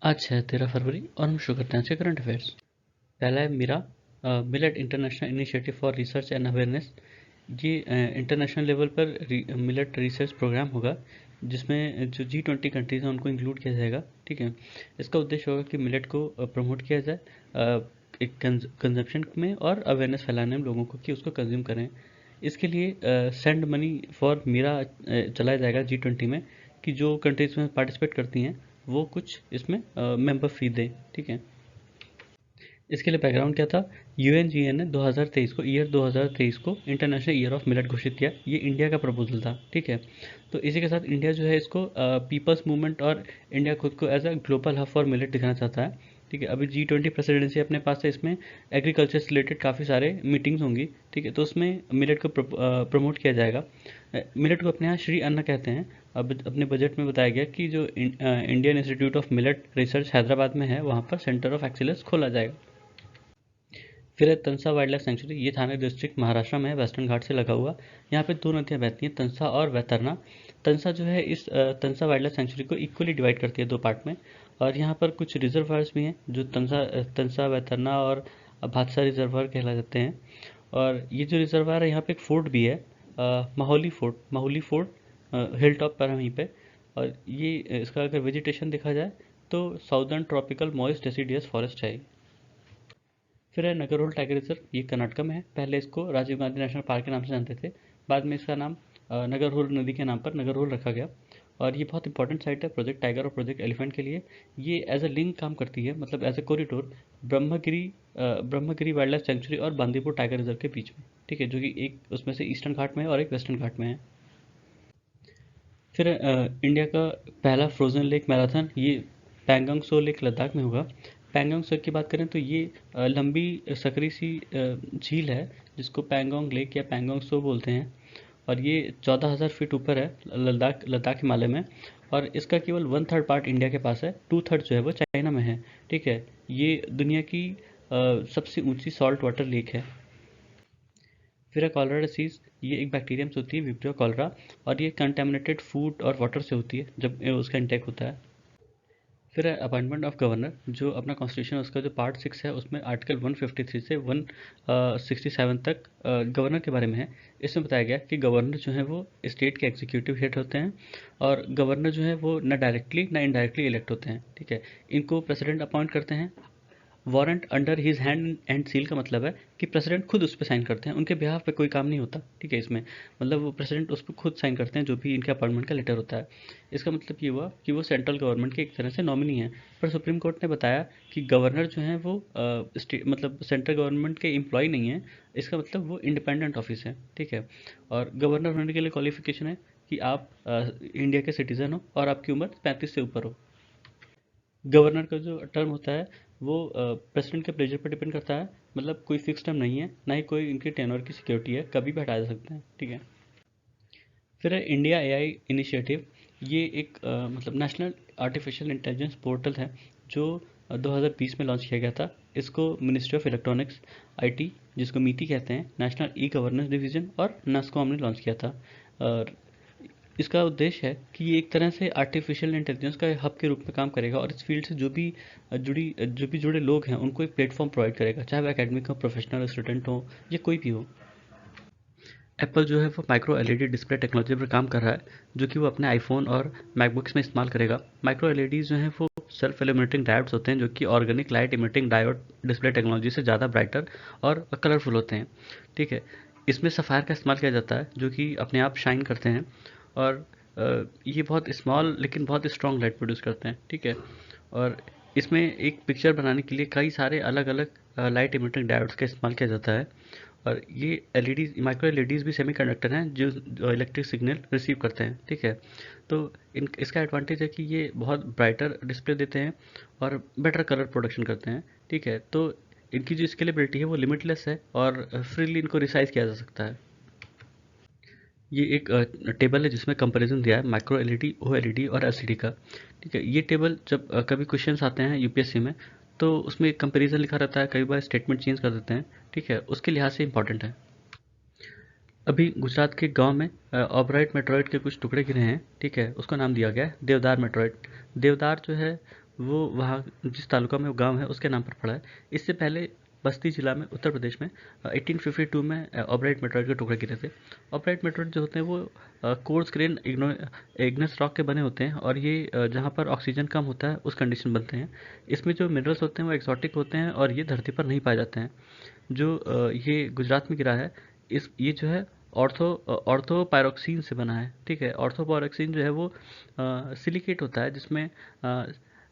आज है 13 फरवरी और हम शुरू करते हैं आज के करंट अफेयर्स। पहला है MIRA, millet international initiative for research and awareness. ये इंटरनेशनल लेवल पर मिलेट रिसर्च प्रोग्राम होगा जिसमें जो G20 कंट्रीज हैं उनको इंक्लूड किया जाएगा। ठीक है, इसका उद्देश्य होगा कि मिलेट को प्रमोट किया जाए एक कंजप्शन में और अवेयरनेस फैलाने में लोगों को कि उसको कंज्यूम करें। इसके लिए सेंड मनी फॉर मीरा चलाया जाएगा G20 में, कि जो कंट्रीज में पार्टिसिपेट करती हैं वो कुछ इसमें मेंबर फी दें। ठीक है, इसके लिए बैकग्राउंड क्या था, यूएनजीए ने 2023 को इंटरनेशनल ईयर ऑफ मिलेट घोषित किया। ये इंडिया का प्रपोजल था। ठीक है, तो इसी के साथ इंडिया जो है इसको पीपल्स मूवमेंट और इंडिया खुद को as a global hub for millet दिखाना चाहता है। ठीक है, अभी G20 प्रेसिडेंसी अपने पास है, इसमें एग्रीकल्चर से रिलेटेड काफ़ी सारे मीटिंग्स होंगी। ठीक है, तो उसमें मिलेट को प्रमोट किया जाएगा। मिलेट को अपने यहाँ श्री अन्न कहते हैं। अब अपने बजट में बताया गया कि जो Indian institute of millet research Hyderabad में है वहाँ पर सेंटर ऑफ एक्सीलेंस खोला जाएगा। फिर है तंसा वाइल्ड लाइफ सेंचुरी। ये थाने डिस्ट्रिक्ट महाराष्ट्र में है, वेस्टर्न घाट से लगा हुआ। यहाँ पे दो नदियाँ बहती हैं, तंसा और वैतरना। तंसा जो है इस तंसा वाइल्ड लाइफ सेंचुरी को इक्वली डिवाइड करती है दो पार्ट में। और यहाँ पर कुछ रिजर्वायर्स भी हैं जो तंसा वैतरना और भादसा रिजर्वायर कहला जाते हैं। और ये जो रिजर्वायर है यहाँ पे एक फोर्ट भी है, माहुली फोर्ट हिल टॉप पर है वहीं पे। और ये इसका अगर वेजिटेशन देखा जाए तो southern tropical moist deciduous forest है। फिर है नगरहोल टाइगर रिजर्व। ये कर्नाटक में है। पहले इसको राजीव गांधी नेशनल पार्क के नाम से जानते थे, बाद में इसका नाम नगरहोल नदी के नाम पर नगरहोल रखा गया। और ये बहुत इंपॉर्टेंट साइट है प्रोजेक्ट टाइगर और प्रोजेक्ट एलिफेंट के लिए। ये एज अ लिंक काम करती है, मतलब as a corridor Brahmagiri wildlife sanctuary और बांदीपुर टाइगर रिजर्व के बीच में। ठीक है, जो कि एक उसमें से ईस्टर्न घाट में है और एक वेस्टर्न घाट में है। फिर इंडिया का पहला फ्रोजन लेक मैराथन, ये पैंगोंग सो लेक लद्दाख में होगा। पैंगोंग सो की बात करें तो ये लंबी सकरी सी झील है जिसको पैंगोंग लेक या पैंगोंग सो बोलते हैं। और ये 14,000 फीट ऊपर है लद्दाख लद्दाख हिमालय में। और इसका केवल 1/3 पार्ट इंडिया के पास है, 2/3 जो है वो चाइना में है। ठीक है, ये दुनिया की सबसे ऊंची सॉल्ट वाटर लेक है। फिर है कॉलरा डिसीज। ये एक बैक्टीरियम से होती है, विब्रियो कॉलरा। और ये कंटेमिनेटेड फूड और वाटर से होती है जब उसका इंटेक होता है। फिर है अपॉइंटमेंट ऑफ गवर्नर। जो अपना कॉन्स्टिट्यूशन उसका जो पार्ट 6 है उसमें आर्टिकल 153 से 167 तक गवर्नर के बारे में है। इसमें बताया गया कि गवर्नर जो है वो स्टेट के एग्जीक्यूटिव हेड होते हैं। और गवर्नर जो है वो न डायरेक्टली न इनडायरेक्टली इलेक्ट होते हैं। ठीक है, इनको प्रेसिडेंट अपॉइंट करते हैं। Warrant under his hand and seal का मतलब है कि प्रेसिडेंट खुद उस पर साइन करते हैं, उनके बिहाफ पे कोई काम नहीं होता। ठीक है, इसमें मतलब वो प्रेसिडेंट उस पर खुद साइन करते हैं जो भी इनके अपॉइंटमेंट का लेटर होता है। इसका मतलब ये हुआ कि वो सेंट्रल गवर्नमेंट के एक तरह से नॉमिनी है। पर सुप्रीम कोर्ट ने बताया कि गवर्नर जो है वो स्टेट मतलब सेंट्रल गवर्नमेंट के एम्प्लॉय नहीं है। इसका मतलब वो इंडिपेंडेंट ऑफिस है। ठीक है, और गवर्नर होने के लिए क्वालिफिकेशन है कि आप इंडिया के सिटीजन हो और आपकी उम्र 35 से ऊपर हो। गवर्नर का जो टर्म होता है वो प्रेसिडेंट के प्लेजर पर डिपेंड करता है, मतलब कोई फिक्स टर्म नहीं है, ना ही कोई इनके टेनर की सिक्योरिटी है, कभी भी हटाया जा सकते हैं। ठीक है, फिर है इंडिया एआई इनिशिएटिव। ये एक मतलब नेशनल आर्टिफिशियल इंटेलिजेंस पोर्टल है जो 2020 में लॉन्च किया गया था। इसको मिनिस्ट्री ऑफ इलेक्ट्रॉनिक्स आईटी, जिसको मीटी कहते हैं, नेशनल ई गवर्नेंस डिवीजन और नास्कॉम ने लॉन्च किया था। और इसका उद्देश्य है कि ये एक तरह से आर्टिफिशियल इंटेलिजेंस का हब के रूप में काम करेगा और इस फील्ड से जो भी जुड़े लोग हैं उनको एक प्लेटफॉर्म प्रोवाइड करेगा, चाहे वो एकेडमिक हो, प्रोफेशनल स्टूडेंट हो या कोई भी हो। एप्पल जो है वो माइक्रो एलईडी डिस्प्ले टेक्नोलॉजी पर काम कर रहा है, जो कि वो अपने आईफोन और मैकबुक्स में इस्तेमाल करेगा। माइक्रो एलईडी जो हैं वो सेल्फ इल्यूमिनेटिंग डायोड्स होते हैं जो कि organic light emitting diode display technology से ज़्यादा ब्राइटर और कलरफुल होते हैं। ठीक है, इसमें सफ़ायर का इस्तेमाल किया जाता है जो कि अपने आप शाइन करते हैं। और ये बहुत स्मॉल लेकिन बहुत स्ट्रॉन्ग लाइट प्रोड्यूस करते हैं। ठीक है, और इसमें एक पिक्चर बनाने के लिए कई सारे अलग अलग लाइट इमिटिंग डायोड्स का इस्तेमाल किया जाता है। और ये एलईडी माइक्रो एलईडीज भी सेमीकंडक्टर हैं जो इलेक्ट्रिक सिग्नल रिसीव करते हैं। ठीक है, तो इन इसका एडवांटेज है कि ये बहुत ब्राइटर डिस्प्ले देते हैं और बेटर कलर प्रोडक्शन करते हैं। ठीक है, तो इनकी जो स्केलेबिलिटी है वो लिमिटलेस है और फ्रीली इनको रिसाइज किया जा सकता है। ये एक टेबल है जिसमें कंपैरिजन दिया है माइक्रो एलईडी, ओएलईडी और एलसीडी का। ठीक है, ये टेबल जब कभी क्वेश्चंस आते हैं यूपीएससी में तो उसमें एक कंपैरिजन लिखा रहता है, कई बार स्टेटमेंट चेंज कर देते हैं। ठीक है, उसके लिहाज से इंपॉर्टेंट है। अभी गुजरात के गांव में ऑबराइट मेटरॉइड के कुछ टुकड़े गिरे हैं। ठीक है, उसका नाम दिया गया है देवदार मेटरॉइड। देवदार जो है वो वहाँ जिस तालुका में वो गांव है उसके नाम पर पड़ा है। इससे पहले बस्ती जिला में उत्तर प्रदेश में 1852 में ऑबराइट मेटोराइट के टुकड़े गिरे थे। ऑबराइट मेटोराइट जो होते हैं वो कोर्स ग्रेन इग्नेस रॉक के बने होते हैं, और ये जहाँ पर ऑक्सीजन कम होता है उस कंडीशन बनते हैं। इसमें जो मिनरल्स होते हैं वो एक्सोटिक होते हैं और ये धरती पर नहीं पाए जाते हैं। जो ये गुजरात में गिरा है, इस ये जो है ऑर्थोपायरोक्सिन से बना है। ठीक है, ऑर्थोपायरोक्सिन जो है वो सिलिकेट होता है जिसमें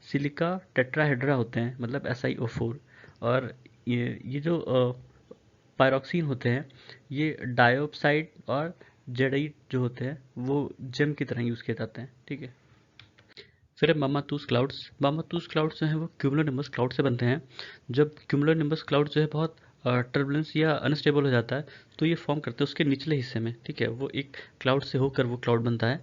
सिलिका टेट्राहेड्रा होते हैं, मतलब SiO4। और ये जो पायरोक्सिन होते हैं ये डाइऑक्साइड और जेडाइट जो होते हैं वो जेम की तरह यूज़ किए जाते हैं। ठीक है, फिर है मामातूस क्लाउड्स। मामातूस क्लाउड्स जो हैं वो क्यूमुलोनिम्बस क्लाउड से बनते हैं। जब क्यूमुलोनिम्बस क्लाउड जो है बहुत टर्बुलेंस या अनस्टेबल हो जाता है तो ये फॉर्म करते हैं उसके निचले हिस्से में। ठीक है, वो एक क्लाउड से होकर वो क्लाउड बनता है।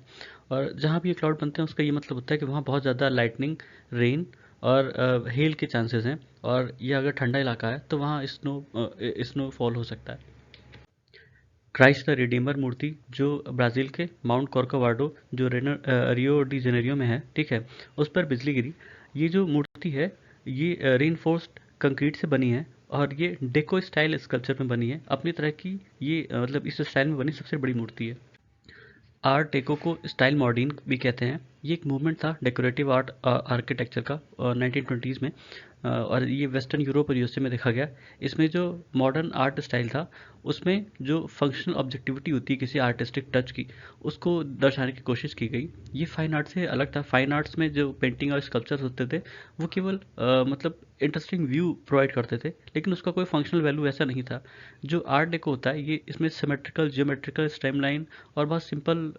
और जहाँ भी ये क्लाउड बनते हैं उसका ये मतलब होता है कि वहाँ बहुत ज़्यादा लाइटनिंग, रेन और हेल के चांसेस हैं। और ये अगर ठंडा इलाका है तो वहाँ स्नोफॉल हो सकता है। क्राइस्ट द रिडीमर मूर्ति जो ब्राज़ील के माउंट कॉर्कोवाडो जो रियो डी जेनेरियो में है, ठीक है, उस पर बिजली गिरी। ये जो मूर्ति है ये रीइंफोर्स्ड कंक्रीट से बनी है और ये डेको स्टाइल स्कल्पचर में बनी है अपनी तरह की। ये मतलब इस स्टाइल में बनी सबसे बड़ी मूर्ति है। आर्ट डेको को स्टाइल मॉडर्न भी कहते हैं। ये एक मूवमेंट था डेकोरेटिव आर्ट आर्किटेक्चर का 1920s में। और ये वेस्टर्न यूरोप और यूएसए में देखा गया। इसमें जो मॉडर्न आर्ट स्टाइल था उसमें जो फंक्शनल ऑब्जेक्टिविटी होती है किसी आर्टिस्टिक टच की, उसको दर्शाने की कोशिश की गई। ये फाइन आर्ट से अलग था। फाइन आर्ट्स में जो पेंटिंग और स्कल्पचर होते थे वो केवल मतलब इंटरेस्टिंग व्यू प्रोवाइड करते थे, लेकिन उसका कोई फंक्शनल वैल्यू ऐसा नहीं था। जो आर्ट डेको होता है ये इसमें सिमेट्रिकल जियोमेट्रिकल स्ट्रीमलाइन और बहुत सिंपल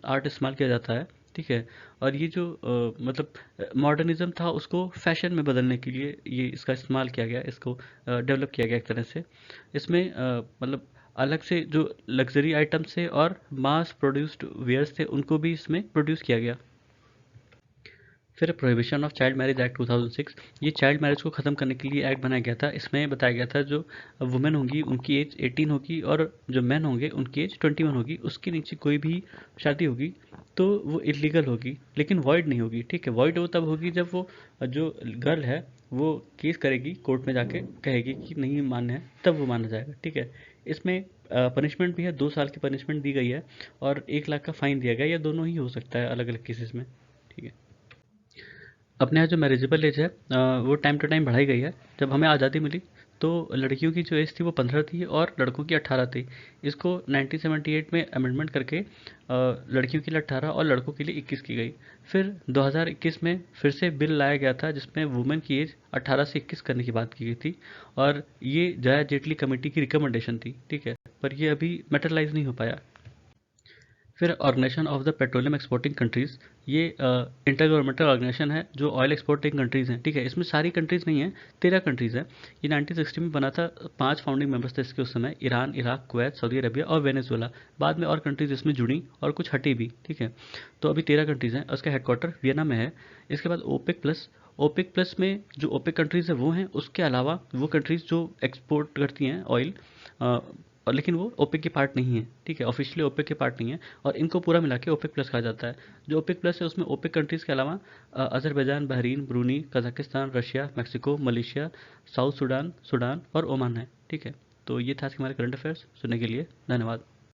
आर्ट इस्तेमाल किया जाता है। ठीक है, और ये जो मतलब मॉडर्निज्म था उसको फैशन में बदलने के लिए ये इसका इस्तेमाल किया गया, इसको डेवलप किया गया एक तरह से। इसमें मतलब अलग से जो लग्जरी आइटम्स थे और मास प्रोड्यूस्ड वेयर्स थे उनको भी इसमें प्रोड्यूस किया गया। फिर prohibition of child marriage act 2006। ये चाइल्ड मैरिज को ख़त्म करने के लिए एक्ट बनाया गया था। इसमें बताया गया था जो वुमेन होंगी उनकी एज 18 होगी और जो मैन होंगे उनकी एज 21 होगी। उसके नीचे कोई भी शादी होगी तो वो इलीगल होगी, लेकिन वॉइड नहीं होगी। ठीक है, वॉइड वो तब होगी जब वो जो गर्ल है वो केस करेगी, कोर्ट में जाके कहेगी कि नहीं मान्य है, तब वो माना जाएगा। ठीक है, इसमें पनिशमेंट भी है, 2 साल की पनिशमेंट दी गई है और 1 लाख का फाइन दिया गया। या दोनों ही हो सकता है अलग अलग केसेस में। ठीक है, अपने यहाँ जो मैरिजेबल एज है वो टाइम टू टाइम बढ़ाई गई है। जब हमें आज़ादी मिली तो लड़कियों की जो एज थी वो 15 थी और लड़कों की 18 थी। इसको 1978 में अमेंडमेंट करके लड़कियों के लिए 18 और लड़कों के लिए 21 की गई। फिर 2021 में फिर से बिल लाया गया था जिसमें वुमेन की एज 18 से 21 करने की बात की गई थी। और ये जया जेटली कमेटी की रिकमेंडेशन थी। ठीक है, पर ये अभी मेटरलाइज नहीं हो पाया। फिर organisation of the petroleum exporting countries. ये इंटर गवर्नमेंटल ऑर्गेनाइजेशन है जो ऑयल एक्सपोर्टिंग कंट्रीज़ हैं। ठीक है, इसमें सारी कंट्रीज़ नहीं हैं, 13 कंट्रीज़ हैं। ये 1960 में बना था। 5 फाउंडिंग मेंबर्स थे इसके उस समय: Iran, Iraq, Kuwait, Saudi Arabia और वेनेजुएला। बाद में और कंट्रीज़ इसमें जुड़ी और कुछ हटी भी। ठीक है, तो अभी 13 कंट्रीज़ हैं। उसका हेडक्वार्टर वियना में है। इसके बाद ओपेक प्लस। ओपेक प्लस में जो ओपेक कंट्रीज़ है वो हैं, उसके अलावा वो कंट्रीज़ जो एक्सपोर्ट करती हैं ऑयल, और लेकिन वो ओपेक के पार्ट नहीं है। ठीक है, ऑफिशियली ओपेक के पार्ट नहीं है और इनको पूरा मिला के ओपेक प्लस कहा जाता है। जो ओपेक प्लस है उसमें ओपेक कंट्रीज़ के अलावा Azerbaijan, Bahrain, Bruny, Kazakhstan, Russia, Mexico, Malaysia, south Sudan, Sudan और ओमान है। ठीक है, तो ये था आज के हमारे करंट अफेयर्स। सुनने के लिए धन्यवाद।